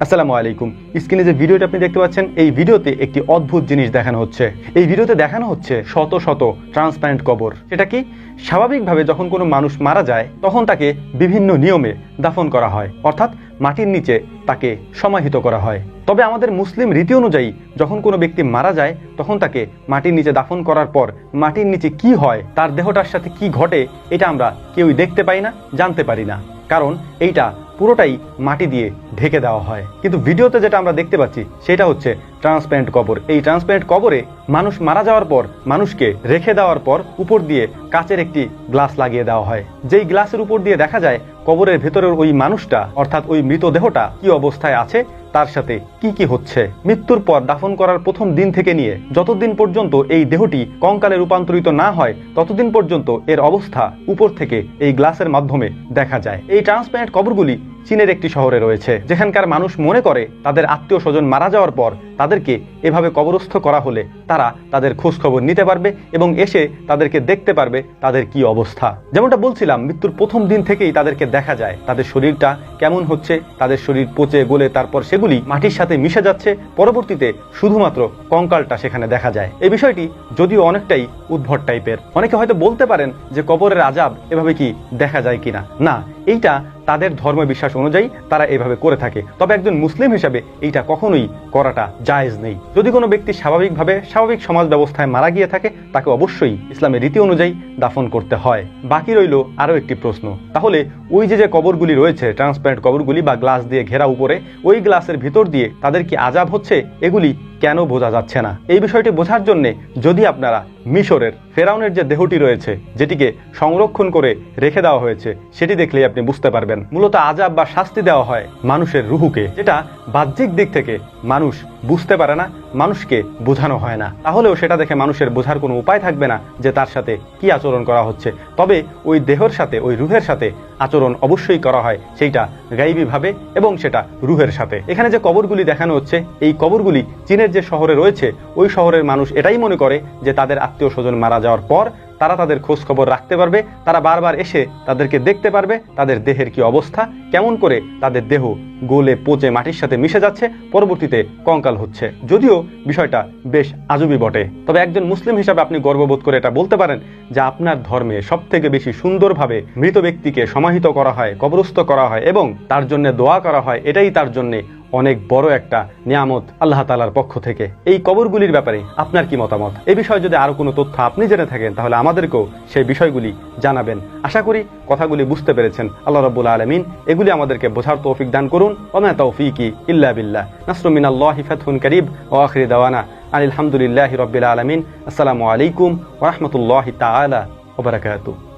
আসসালামু আলাইকুম। স্ক্রিনে যে ভিডিওটা আপনি দেখতে পাচ্ছেন, এই ভিডিওতে একটি অদ্ভুত জিনিস দেখানো হচ্ছে। এই ভিডিওতে দেখানো হচ্ছে শত শত ট্রান্সপারেন্ট কবর। সেটা কি? স্বাভাবিকভাবে যখন কোনো মানুষ মারা যায় তখন তাকে বিভিন্ন নিয়মে দাফন করা হয়, অর্থাৎ মাটির নিচে তাকে সমাহিত করা হয়। তবে আমাদের মুসলিম রীতি অনুযায়ী যখন কোনো ব্যক্তি মারা যায় তখন তাকে মাটির নিচে দাফন করার পর মাটির নিচে কি হয়, তার দেহটার সাথে কি ঘটে, এটা আমরা কেউই দেখতে পাই না, জানতে পারি না, কারণ এইটা পুরোটাই মাটি দিয়ে ঢেকে দেওয়া হয়। কিন্তু ভিডিওতে যেটা আমরা দেখতে পাচ্ছি সেটা হচ্ছে ট্রান্সপারেন্ট কবর। এই ট্রান্সপারেন্ট কবরে মানুষ মারা যাওয়ার পর মানুষকে রেখে দেওয়ার পর উপর দিয়ে কাচের একটি গ্লাস লাগিয়ে দেওয়া হয়। যেই গ্লাসের উপর দিয়ে দেখা যায় কবরের ভেতরের ওই মানুষটা, অর্থাৎ ওই মৃতদেহটা কি অবস্থায় আছে, তার সাথে কি কি হচ্ছে। মৃত্যুর পর দাফন করার প্রথম দিন থেকে নিয়ে যতদিন পর্যন্ত এই দেহটি কঙ্কালে রূপান্তরিত না হয় ততদিন পর্যন্ত এর অবস্থা উপর থেকে এই গ্লাসের মাধ্যমে দেখা যায়। এই ট্রান্সপারেন্ট কবরগুলি চীনের একটি শহরে রয়েছে, যেখানকার মানুষ মনে করে তাদের আত্মীয় স্বজন মারা যাওয়ার পর তাদেরকে এভাবে কবরস্থ করা হলে তারা তাদের খোঁজ খবর নিতে পারবে এবং এসে তাদেরকে দেখতে পারবে তাদের কি অবস্থা। যেমনটা বলছিলাম, মৃত্যুর প্রথম দিন থেকেই তাদেরকে দেখা যায় তাদের শরীরটা কেমন হচ্ছে, তাদের শরীর পচে গলে তারপর সেগুলি মাটির সাথে মিশে যাচ্ছে, পরবর্তীতে শুধুমাত্র কঙ্কালটা সেখানে দেখা যায়। এই বিষয়টি যদিও অনেকটাই উদ্ভট টাইপের। অনেকে হয়তো বলতে পারেন যে কবরের আযাব এভাবে কি দেখা যায় কিনা। না, এইটা তাদের ধর্ম বিশ্বাস অনুযায়ী তারা এভাবে করে থাকে, তবে একজন মুসলিম হিসাবে এইটা কখনোই করাটা জায়েজ নেই। যদি কোনো ব্যক্তি স্বাভাবিকভাবে স্বাভাবিক সমাজ ব্যবস্থায় মারা গিয়ে থাকে তাকে অবশ্যই ইসলামের রীতি অনুযায়ী দাফন করতে হয়। বাকি রইল আরও একটি প্রশ্ন, তাহলে ওই যে কবরগুলি রয়েছে, ট্রান্সপারেন্ট কবরগুলি বা গ্লাস দিয়ে ঘেরা উপরে, ওই গ্লাসের ভিতর দিয়ে তাদের কি আযাব হচ্ছে, এগুলি কেন বোঝা যাচ্ছে না? এই বিষয়টি বোঝার জন্য যদি আপনারা মিশরের ফেরাউনের যে দেহটি রয়েছে, যেটিকে সংরক্ষণ করে রেখে দেওয়া হয়েছে, সেটি দেখলেই আপনি বুঝতে পারবেন। মূলত আযাব বা শাস্তি দেওয়া হয় মানুষের রুহুকে, যেটা বাহ্যিক দিক থেকে মানুষ বুঝতে পারে না, মানুষকে বোঝানো হয় না। তাহলেও সেটা দেখে মানুষের বোঝার কোনো উপায় থাকবে না যে তার সাথে কি আচরণ করা হচ্ছে। তবে ওই দেহের সাথে, ওই রুহের সাথে আচরণ অবশ্যই করা হয়, সেইটা গাইবী ভাবে এবং সেটা রুহের সাথে। এখানে যে কবরগুলি দেখানো হচ্ছে, এই কবরগুলি চীনের যে শহরে রয়েছে, ওই শহরের মানুষ এটাই মনে করে যে তাদের আত্মীয় স্বজন মারা যাওয়ার পর তারা তাদের খোঁজ খবর রাখতে পারবে, তারা বারবার এসে তাদেরকে দেখতে পারবে তাদের দেহের কি অবস্থা, কেমন করে তাদের দেহ গলে পচে মাটির সাথে মিশে যাচ্ছে, পরবর্তীতে কঙ্কাল হচ্ছে। যদিও বিষয়টা বেশ আজবই বটে, তবে একজন মুসলিম হিসাবে আপনি গর্ববোধ করে এটা বলতে পারেন যে আপনার ধর্মে সবথেকে বেশি সুন্দরভাবে মৃত ব্যক্তিকে সমাহিত করা হয়, কবরস্থ করা হয় এবং তার জন্য দোয়া করা হয়। এটাই তার জন্য অনেক বড় একটা নিয়ামত আল্লাহ তাআলার পক্ষ থেকে। এই কবরগুলির ব্যাপারে আপনার কি মতামত? এই বিষয়ে যদি আরো কোনো তথ্য আপনি জেনে থাকেন তাহলে আমাদেরকেও সেই বিষয়গুলি জানাবেন। আশা করি কথাগুলি বুঝতে পেরেছেন। আল্লাহ রাব্বুল আলামিন এগুলি আমাদেরকে বোঝার তৌফিক দান করুন। ওয়া মা তাওফীকি ইল্লা বিল্লাহ। নাসরুম মিনাল্লাহি ফাতহুন কারীব ওয়া আখিরু দাওয়ানা আলহামদুলিল্লাহি রাব্বিল আলামিন। আসসালামু আলাইকুম ওয়া রাহমাতুল্লাহি তাআলা ওয়া বারাকাতুহু।